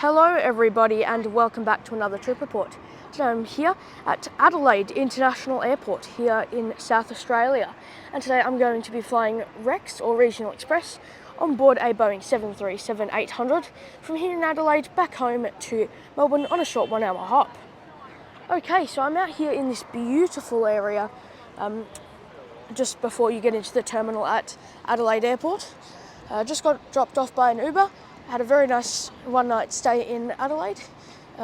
Hello everybody and welcome back to another trip report. Today I'm here at Adelaide International Airport here in South Australia, and today I'm going to be flying Rex or Regional Express on board a Boeing 737-800 from here in Adelaide back home to Melbourne on a short 1 hour hop. Okay, so I'm out here in this beautiful area just before you get into the terminal at Adelaide Airport. Just got dropped off by an Uber. Had a very nice one-night stay in Adelaide.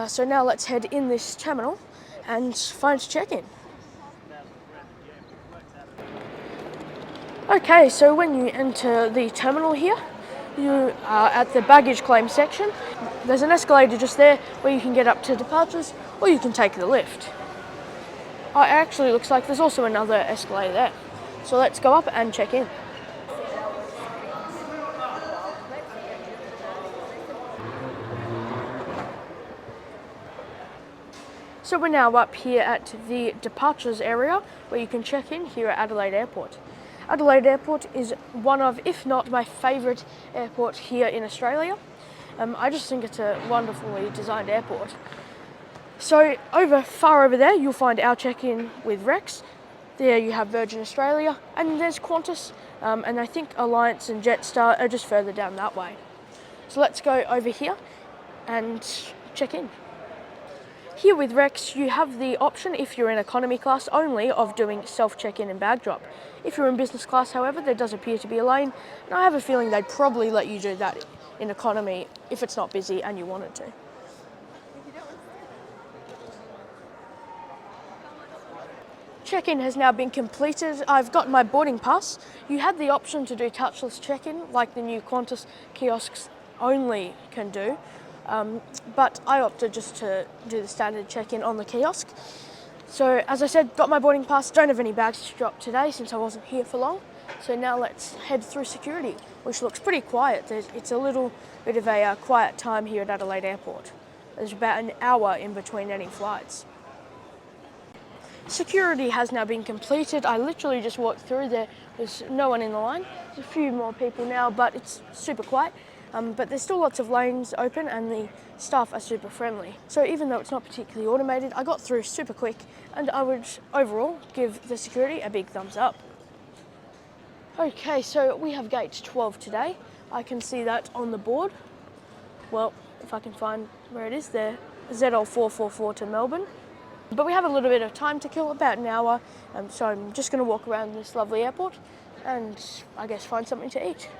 So now let's head in this terminal and find check-in. Okay, so when you enter the terminal here, you are at the baggage claim section. There's an escalator just there where you can get up to departures, or you can take the lift. It actually looks like there's also another escalator there. So let's go up and check in. So we're now up here at the departures area where you can check in here at Adelaide Airport. Adelaide Airport is one of, if not my favourite airport here in Australia. I just think it's a wonderfully designed airport. So far over there you'll find our check-in with Rex. There you have Virgin Australia, and there's Qantas, and I think Alliance and Jetstar are just further down that way. So let's go over here and check in. Here with Rex, you have the option, if you're in economy class only, of doing self-check-in and bag drop. If you're in business class, however, there does appear to be a lane, and I have a feeling they'd probably let you do that in economy if it's not busy and you wanted to. Check-in has now been completed. I've got my boarding pass. You had the option to do touchless check-in, like the new Qantas kiosks only can do. But I opted just to do the standard check-in on the kiosk. So as I said, got my boarding pass, don't have any bags to drop today since I wasn't here for long. So now let's head through security, which looks pretty quiet. It's a little bit of a quiet time here at Adelaide Airport. There's about an hour in between any flights. Security has now been completed. I literally just walked through there. There's no one in the line. There's a few more people now, but it's super quiet. But there's still lots of lanes open and the staff are super friendly. So even though it's not particularly automated, I got through super quick, and I would overall give the security a big thumbs up. Okay, so we have gate 12 today. I can see that on the board. Well, if I can find where it is there, ZL444 to Melbourne. But we have a little bit of time to kill, about an hour, so I'm just going to walk around this lovely airport and I guess find something to eat.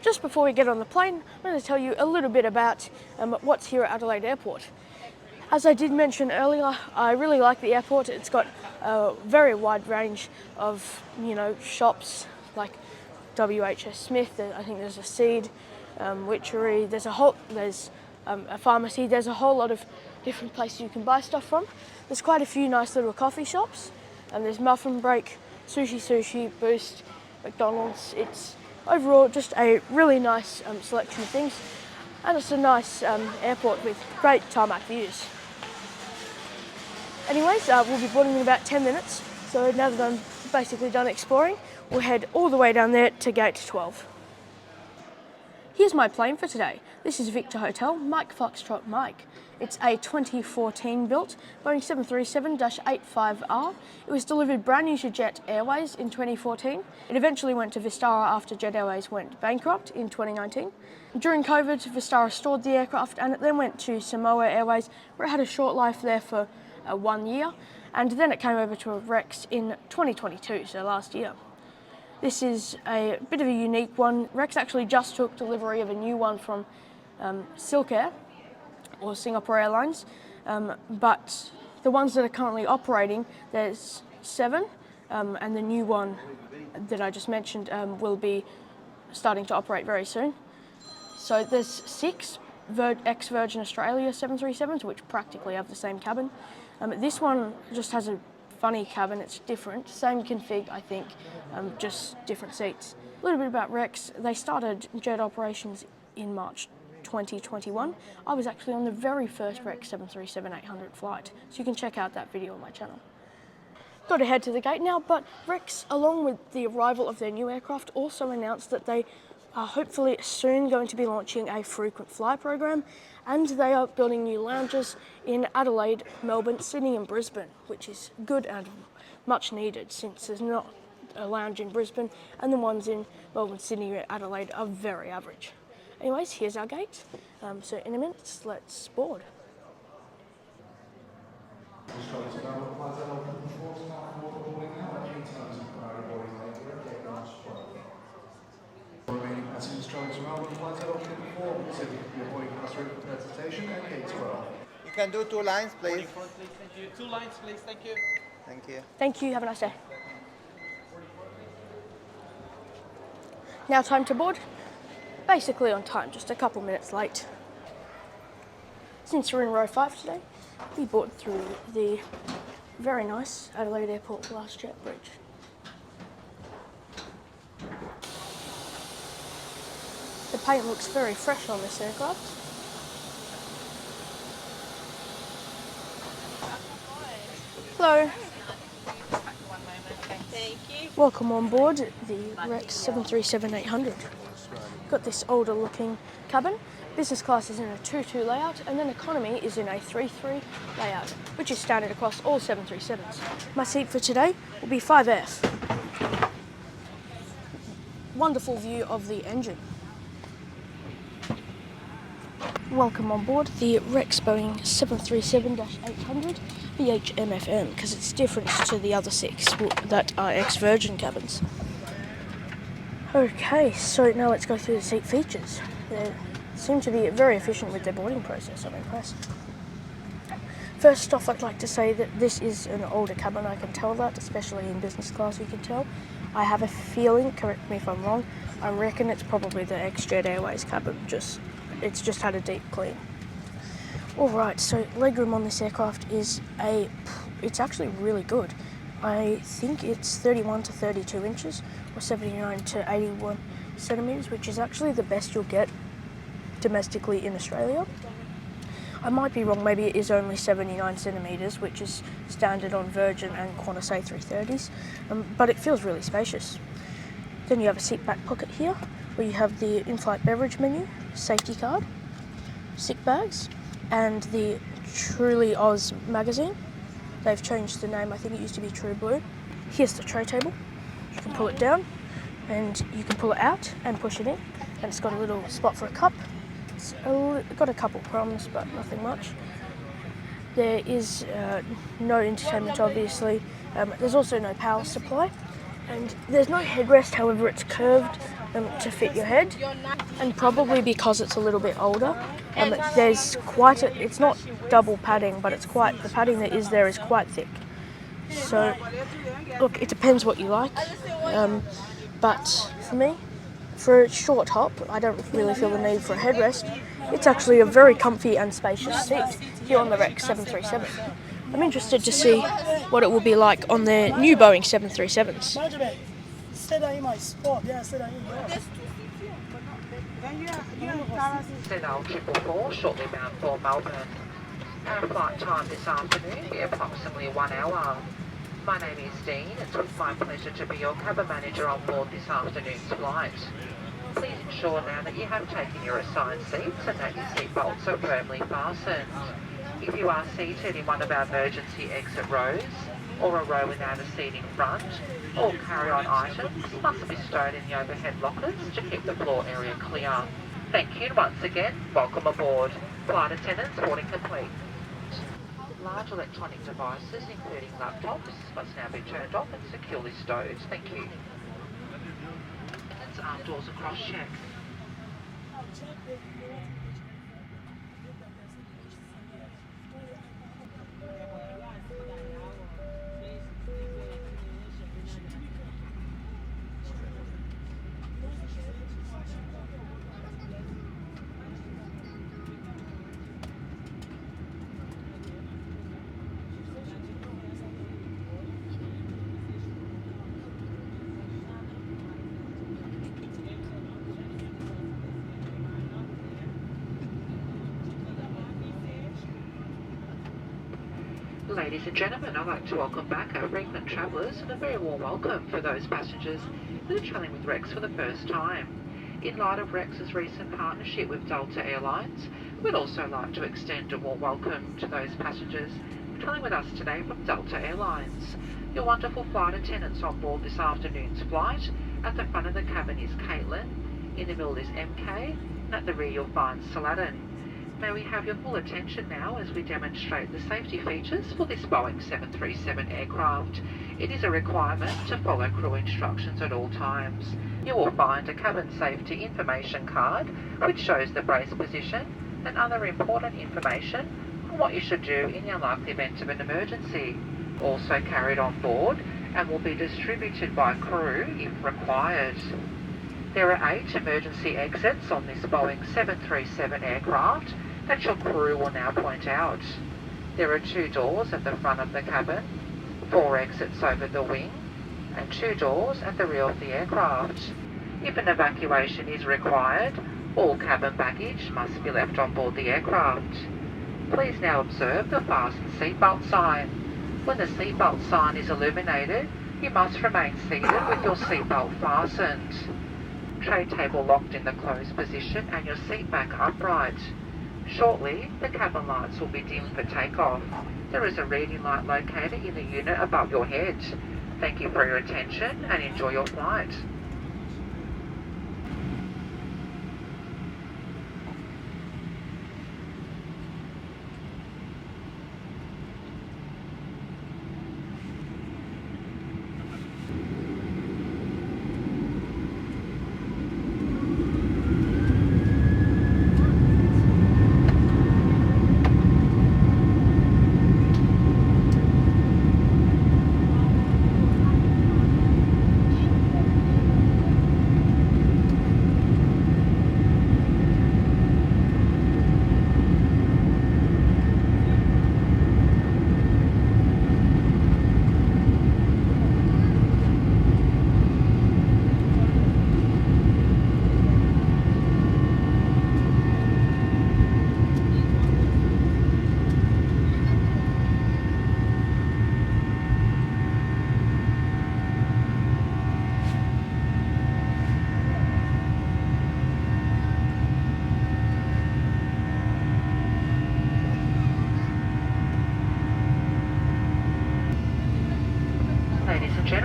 Just before we get on the plane, I'm going to tell you a little bit about what's here at Adelaide Airport. As I did mention earlier, I really like the airport. It's got a very wide range of, shops like WH Smith. I think there's a Seed, Witchery. There's a pharmacy. There's a whole lot of different places you can buy stuff from. There's quite a few nice little coffee shops, and there's Muffin Break, Sushi, Boost, McDonald's. It's overall just a really nice selection of things, and it's a nice airport with great tarmac views. Anyways, we'll be boarding in about 10 minutes, so now that I'm basically done exploring, we'll head all the way down there to gate 12. Here's my plane for today. This is Victor Hotel, Mike Foxtrot Mike. It's a 2014 built Boeing 737-85R. It was delivered brand new to Jet Airways in 2014. It eventually went to Vistara after Jet Airways went bankrupt in 2019. During COVID, Vistara stored the aircraft and it then went to Samoa Airways, where it had a short life there for 1 year, and then it came over to a Rex in 2022, so last year. This is a bit of a unique one. Rex actually just took delivery of a new one from Silk Air, or Singapore Airlines, but the ones that are currently operating, there's 7, and the new one that I just mentioned will be starting to operate very soon. So there's 6 ex-Virgin Australia 737s, which practically have the same cabin. This one just has a funny cabin. It's different, same config I think, just different seats. A little bit about Rex. They started jet operations in March 2021. I was actually on the very first Rex 737-800 flight, so you can check out that video on my channel. Got to head to the gate now, but Rex, along with the arrival of their new aircraft, also announced that they are hopefully soon going to be launching a frequent fly program, and they are building new lounges in Adelaide, Melbourne, Sydney and Brisbane, which is good and much needed since there's not a lounge in Brisbane and the ones in Melbourne, Sydney and Adelaide are very average. Anyways, here's our gate. So in a minute, let's board. Remaining passengers travelling to Melbourne, flights are open before, your boarding pass ready for presentation and gate 12. You can do 2 lines, please. Boarding front, please. Thank you. 2 lines, please. Thank you. Thank you. Thank you, have a nice day. Now time to board. Basically on time, just a couple minutes late. Since we're in row 5 today, we boarded through the very nice Adelaide Airport glass jet bridge. The paint looks very fresh on this aircraft. Hello. Thank you. Welcome on board the Rex 737-800. Got this older looking cabin. Business class is in a 2-2 layout, and then economy is in a 3-3 layout, which is standard across all 737s. My seat for today will be 5F. Wonderful view of the engine. Welcome on board the Rex Boeing 737-800 VH-MFM, because it's different to the other 6 that are ex-Virgin cabins. Okay, so now let's go through the seat features. They seem to be very efficient with their boarding process, I'm impressed. First off, I'd like to say that this is an older cabin, I can tell that, especially in business class you can tell. I have a feeling, correct me if I'm wrong, I reckon it's probably the ex-Jet Airways cabin, it's just had a deep clean. Alright, so legroom on this aircraft is it's actually really good. I think it's 31 to 32 inches or 79 to 81 centimetres, which is actually the best you'll get domestically in Australia. I might be wrong, maybe it is only 79 centimetres, which is standard on Virgin and Qantas A330s, but it feels really spacious. Then you have a seat back pocket here, where you have the in-flight beverage menu, safety card, sick bags, and the Truly Oz magazine. They've changed the name, I think it used to be True Blue. Here's the tray table. You can pull it down and you can pull it out and push it in, and it's got a little spot for a cup. It's got a couple crumbs, but nothing much. There is no entertainment, obviously. There's also no power supply, and there's no headrest, however it's curved to fit your head, and probably because it's a little bit older, there's quite it's not double padding, but the padding that is there is quite thick. So look, it depends what you like, but for me, for a short hop, I don't really feel the need for a headrest. It's actually a very comfy and spacious seat here on the Rex 737. I'm interested to see what it will be like on their new Boeing 737s. Set out 444, shortly bound for Melbourne. Our flight time this afternoon will be approximately 1 hour. My name is Dean. It's with my pleasure to be your cabin manager on board this afternoon's flight. Please ensure now that you have taken your assigned seats and that your seatbelts are firmly fastened. If you are seated in one of our emergency exit rows, or a row without a seat in front, all carry-on items must be stowed in the overhead lockers to keep the floor area clear. Thank you, and once again, welcome aboard. Flight attendants, boarding complete. Large electronic devices, including laptops, must now be turned off and securely stowed. Thank you. Attendants, arm doors across check. Ladies and gentlemen, I'd like to welcome back our frequent travellers and a very warm welcome for those passengers who are travelling with Rex for the first time. In light of Rex's recent partnership with Delta Airlines, we'd also like to extend a warm welcome to those passengers travelling with us today from Delta Airlines. Your wonderful flight attendants on board this afternoon's flight. At the front of the cabin is Caitlin, in the middle is MK, and at the rear you'll find Saladin. May we have your full attention now as we demonstrate the safety features for this Boeing 737 aircraft. It is a requirement to follow crew instructions at all times. You will find a cabin safety information card which shows the brace position and other important information on what you should do in the unlikely event of an emergency. Also carried on board and will be distributed by crew if required. There are 8 emergency exits on this Boeing 737 aircraft that your crew will now point out. There are 2 doors at the front of the cabin, 4 exits over the wing, and 2 doors at the rear of the aircraft. If an evacuation is required, all cabin baggage must be left on board the aircraft. Please now observe the fasten seatbelt sign. When the seatbelt sign is illuminated, you must remain seated with your seatbelt fastened. Tray table locked in the closed position and your seat back upright. Shortly, the cabin lights will be dimmed for takeoff. There is a reading light located in the unit above your head. Thank you for your attention and enjoy your flight.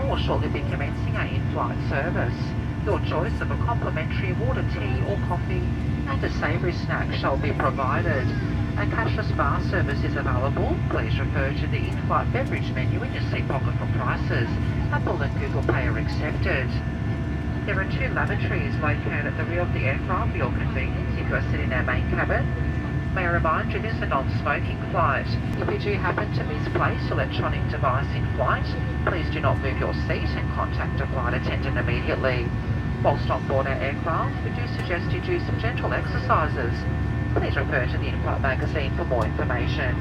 Will shortly be commencing our in-flight service. Your choice of a complimentary water, tea or coffee and a savoury snack shall be provided. A cashless bar service is available. Please refer to the in-flight beverage menu in your seat pocket for prices. Apple and Google Pay are accepted. There are 2 lavatories located at the rear of the aircraft for your convenience if you are sitting in our main cabin. May I remind you this is a non-smoking flight. If you do happen to misplace your electronic device in flight, please do not move your seat and contact a flight attendant immediately. Whilst on board our aircraft, we do suggest you do some gentle exercises. Please refer to the in-flight magazine for more information.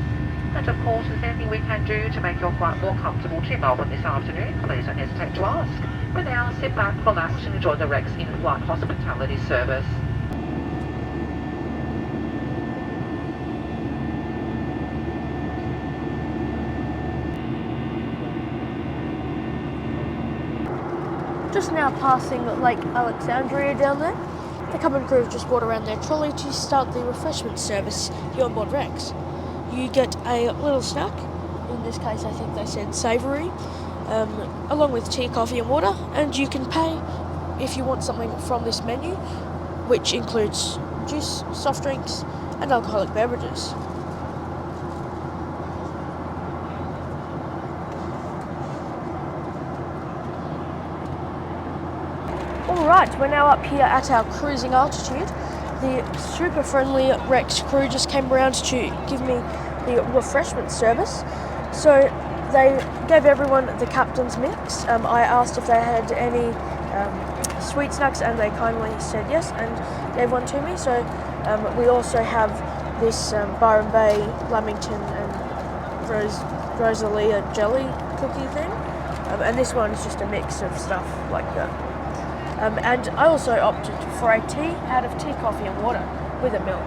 And of course, if there's anything we can do to make your flight more comfortable to Melbourne this afternoon, please don't hesitate to ask. For now, sit back, relax and enjoy the Rex in-flight hospitality service. Just now passing Lake Alexandria down there. The cabin crew have just brought around their trolley to start the refreshment service here on board Rex. You get a little snack, in this case I think they said savoury, along with tea, coffee and water, and you can pay if you want something from this menu, which includes juice, soft drinks and alcoholic beverages. Alright, we're now up here at our cruising altitude. The super friendly Rex crew just came around to give me the refreshment service. So they gave everyone the captain's mix. I asked if they had any sweet snacks and they kindly said yes and gave one to me. So we also have this Byron Bay, Lamington and Rosalia jelly cookie thing. And this one is just a mix of stuff like that. And I also opted for a tea out of tea, coffee and water with a milk.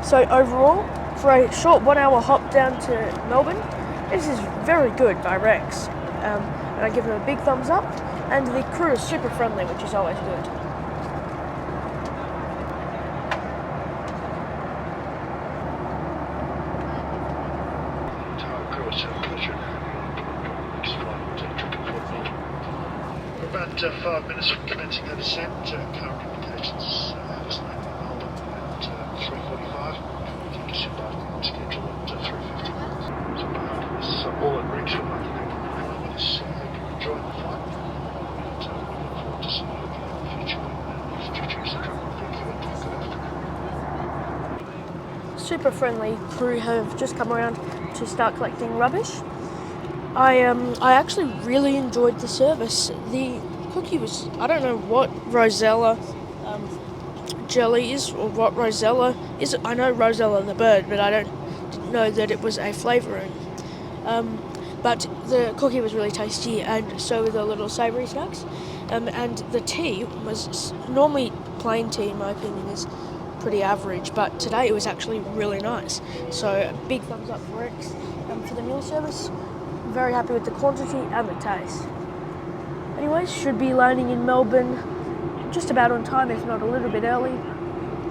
So overall, for a short 1 hour hop down to Melbourne. This is very good by Rex, and I give them a big thumbs up, and the crew is super friendly, which is always good. About 5 minutes from commencing the descent, current indications estimated in Melbourne at 3:45. Disembarking schedule at 3:50. So this all at Rex for Monday night. Hope you're enjoying the flight, and we look forward to seeing you again in the future if you choose to travel. Thank you and good afternoon. Super friendly crew have just come around to start collecting rubbish. I actually really enjoyed the service. The cookie was, I don't know what Rosella jelly is or what Rosella is. I know Rosella the bird, but I didn't know that it was a flavouring. But the cookie was really tasty, and so were the little savoury snacks. And the tea was normally plain tea, in my opinion, is pretty average, but today it was actually really nice. So big thumbs up for Rex for the meal service. Very happy with the quantity and the taste. Anyways, should be landing in Melbourne just about on time, if not a little bit early,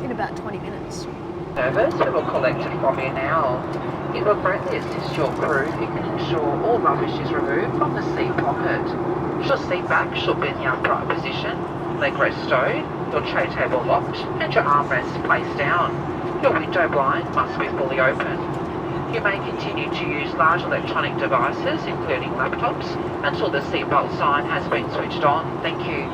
in about 20 minutes. Service, we will collect it from you now. It will greatly assist your crew if you can ensure all rubbish is removed from the seat pocket. Your seat back should be in the upright position, leg rest stowed, your tray table locked, and your armrest placed down. Your window blind must be fully open. You may continue to use large electronic devices, including laptops, until the seatbelt sign has been switched on. Thank you.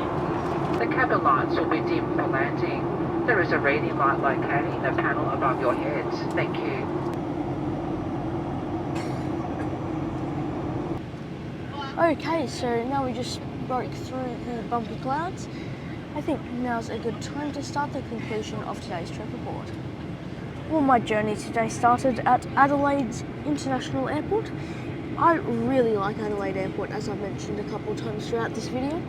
The cabin lights will be dim for landing. There is a reading light located in the panel above your head. Thank you. Okay, so now we just broke through the bumpy clouds. I think now's a good time to start the conclusion of today's trip aboard. Well, my journey today started at Adelaide's International Airport. I really like Adelaide Airport, as I've mentioned a couple of times throughout this video.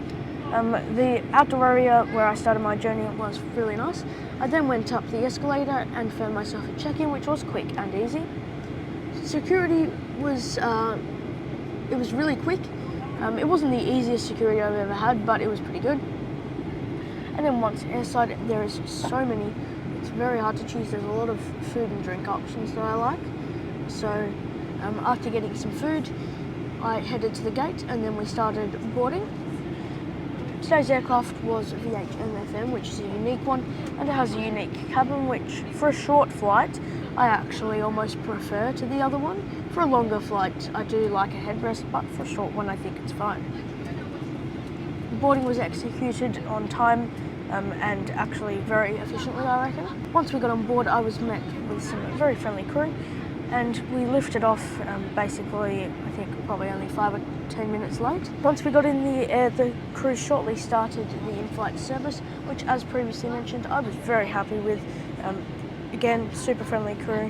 The outdoor area where I started my journey was really nice. I then went up the escalator and found myself a check-in, which was quick and easy. Security was it was really quick. It wasn't the easiest security I've ever had, but it was pretty good. And then once airside, there is so many. It's very hard to choose. There's a lot of food and drink options that I like. So after getting some food, I headed to the gate and then we started boarding. Today's aircraft was VH-MFM, which is a unique one, and it has a unique cabin, which for a short flight, I actually almost prefer to the other one. For a longer flight, I do like a headrest, but for a short one, I think it's fine. Boarding was executed on time and actually very efficiently, I reckon. Once we got on board, I was met with some very friendly crew, and we lifted off basically, I think probably only 5 or 10 minutes late. Once we got in the air, the crew shortly started the in-flight service, which, as previously mentioned, I was very happy with. Again, super friendly crew.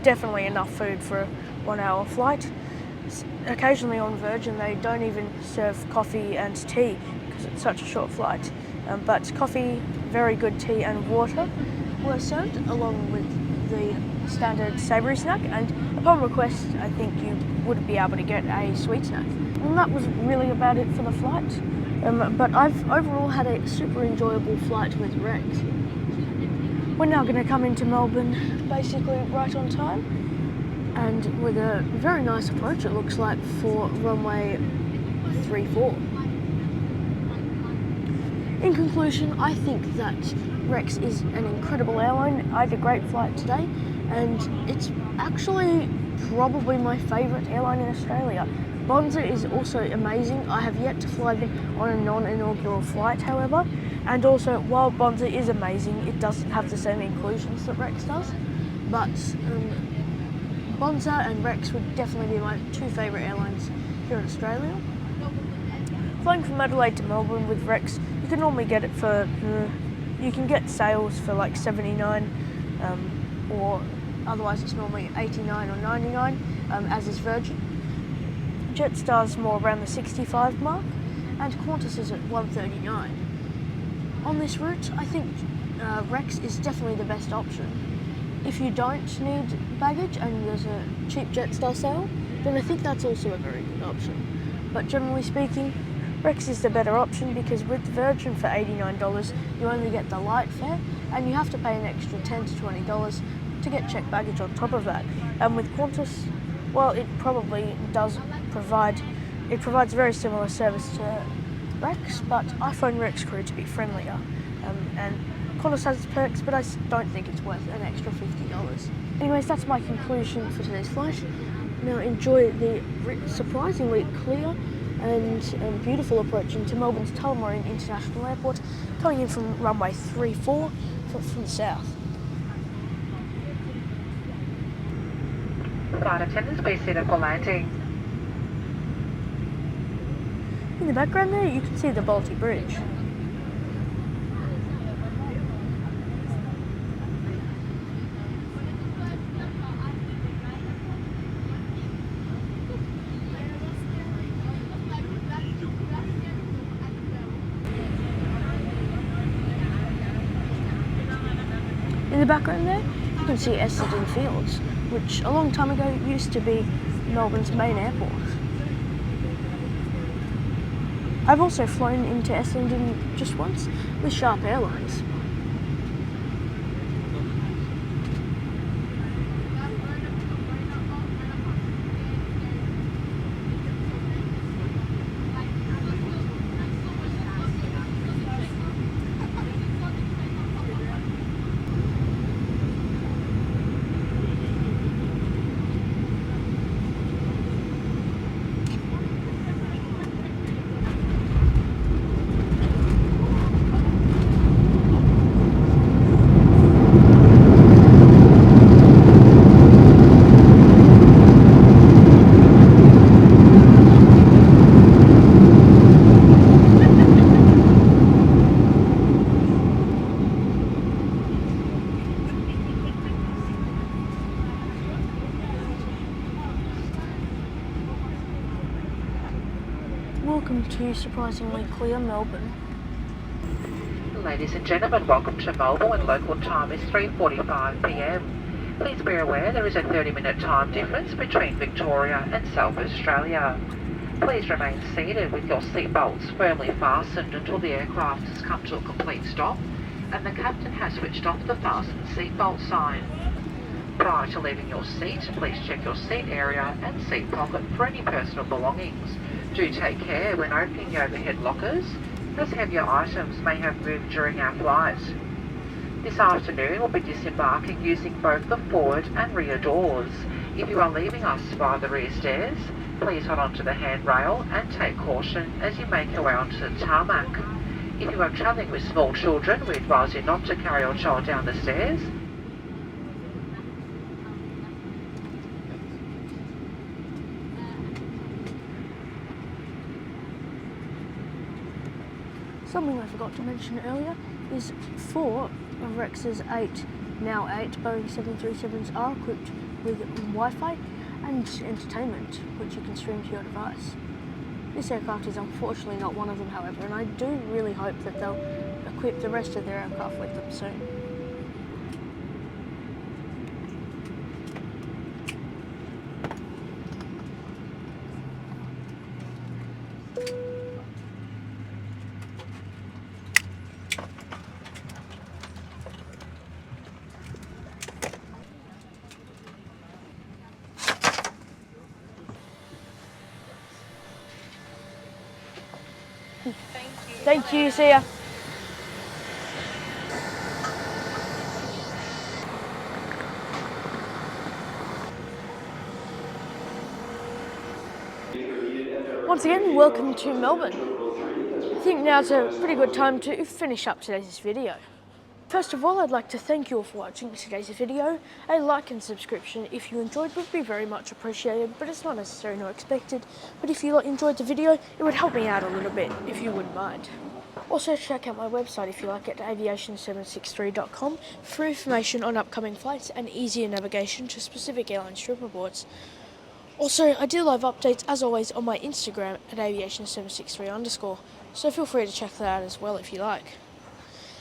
Definitely enough food for a 1 hour flight. Occasionally on Virgin, they don't even serve coffee and tea because it's such a short flight. But coffee, very good tea and water were served along with the standard savoury snack, and upon request I think you would be able to get a sweet snack. And that was really about it for the flight, but I've overall had a super enjoyable flight with Rex. We're now going to come into Melbourne basically right on time and with a very nice approach, it looks like, for runway 34. In conclusion, I think that Rex is an incredible airline. I had a great flight today, and it's actually probably my favourite airline in Australia. Bonza is also amazing. I have yet to fly them on a non-inaugural flight, however, and also while Bonza is amazing, it doesn't have the same inclusions that Rex does. But Bonza and Rex would definitely be my two favourite airlines here in Australia. Flying from Adelaide to Melbourne with Rex, you can normally get it for, you can get sales for like 79, or otherwise it's normally 89 or 99, as is Virgin. Jetstar's more around the 65 mark, and Qantas is at 139. On this route, I think Rex is definitely the best option. If you don't need baggage and there's a cheap Jetstar sale, then I think that's also a very good option. But generally speaking, Rex is the better option because with Virgin for $89, you only get the light fare and you have to pay an extra $10 to $20 to get checked baggage on top of that. And with Qantas, well, it probably does provide, it provides very similar service to Rex, but I find Rex crew to be friendlier. And Qantas has its perks, but I don't think it's worth an extra $50. Anyways, that's my conclusion for today's flight. Now enjoy the surprisingly clear and beautiful approach into Melbourne's Tullamarine International Airport, coming in from runway 34 from the south. Flight attendants, please sit up for landing. In the background there, you can see the Balti Bridge. In the background there, you can see Essendon Fields, which a long time ago used to be Melbourne's main airport. I've also flown into Essendon just once with Sharp Airlines. Welcome to surprisingly clear Melbourne. Ladies and gentlemen, welcome to Melbourne. Local time is 3:45 p.m. Please be aware there is a 30-minute time difference between Victoria and South Australia. Please remain seated with your seatbelts firmly fastened until the aircraft has come to a complete stop and the captain has switched off the fasten seatbelt sign. Prior to leaving your seat, please check your seat area and seat pocket for any personal belongings. Do take care when opening the overhead lockers, as heavier items may have moved during our flight. This afternoon we'll be disembarking using both the forward and rear doors. If you are leaving us via the rear stairs, please hold on to the handrail and take caution as you make your way onto the tarmac. If you are travelling with small children, we advise you not to carry your child down the stairs. Something I forgot to mention earlier is 4 of Rex's 8 Boeing 737s are equipped with Wi-Fi and entertainment, which you can stream to your device. This aircraft is unfortunately not one of them, however, and I do really hope that they'll equip the rest of their aircraft with them soon. Thank you, see ya. Once again, welcome to Melbourne. I think now's a pretty good time to finish up today's video. First of all, I'd like to thank you all for watching today's video. A like and subscription if you enjoyed would be very much appreciated, but it's not necessary nor expected. But if you enjoyed the video, it would help me out a little bit, if you wouldn't mind. Also check out my website if you like at aviation763.com for information on upcoming flights and easier navigation to specific airline trip reports. Also, I do live updates as always on my Instagram at aviation763_, so feel free to check that out as well if you like.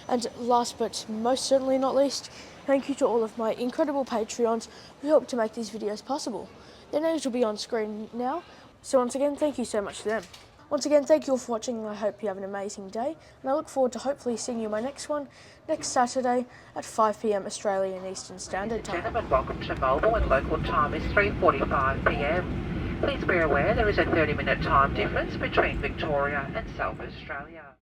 And last but most certainly not least, Thank you to all of my incredible Patreons who helped to make these videos possible. Their names will be on screen now, so once again, thank you so much to them. Once again, thank you all for watching, and I hope you have an amazing day, and I look forward to hopefully seeing you in my next one, next Saturday at 5 p.m. Australian Eastern Standard Time. Gentlemen, welcome to Melbourne. Local time is 3:45 p.m. Please be aware there is a 30-minute time difference between Victoria and South Australia.